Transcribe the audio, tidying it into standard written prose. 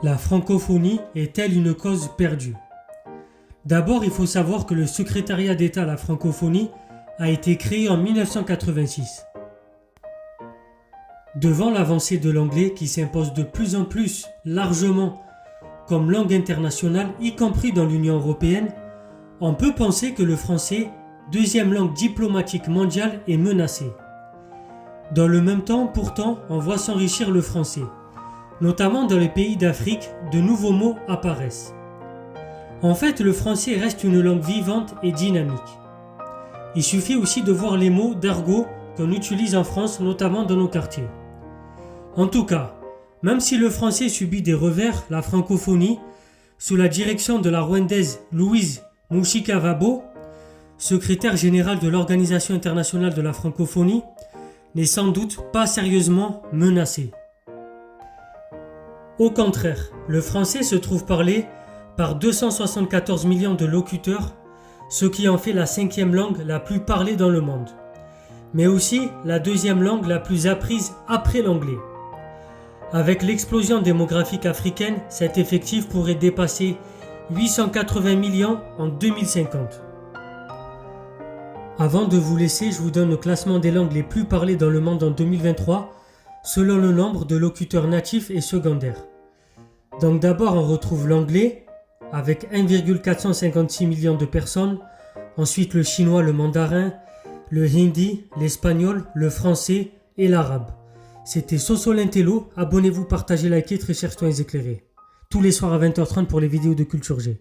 La francophonie est-elle une cause perdue? D'abord, il faut savoir que le secrétariat d'État à la francophonie a été créé en 1986. Devant l'avancée de l'anglais qui s'impose de plus en plus largement comme langue internationale, y compris dans l'Union européenne, on peut penser que le français, deuxième langue diplomatique mondiale, est menacé. Dans le même temps, pourtant, on voit s'enrichir le français. Notamment dans les pays d'Afrique, de nouveaux mots apparaissent. En fait, le français reste une langue vivante et dynamique. Il suffit aussi de voir les mots d'argot qu'on utilise en France, notamment dans nos quartiers. En tout cas, même si le français subit des revers, la francophonie, sous la direction de la Rwandaise Louise Mushikiwabo, secrétaire générale de l'Organisation internationale de la francophonie, n'est sans doute pas sérieusement menacée. Au contraire, le français se trouve parlé par 274 millions de locuteurs, ce qui en fait la 5e langue la plus parlée dans le monde, mais aussi la 2e langue la plus apprise après l'anglais. Avec l'explosion démographique africaine, cet effectif pourrait dépasser 880 millions en 2050. Avant de vous laisser, je vous donne le classement des langues les plus parlées dans le monde en 2023, selon le nombre de locuteurs natifs et secondaires. Donc d'abord on retrouve l'anglais avec 1,456 millions de personnes, ensuite le chinois, le mandarin, le hindi, l'espagnol, le français et l'arabe. C'était Soso l'Intello, abonnez-vous, partagez, likez, très chers citoyens éclairés. Tous les soirs à 20h30 pour les vidéos de Culture G.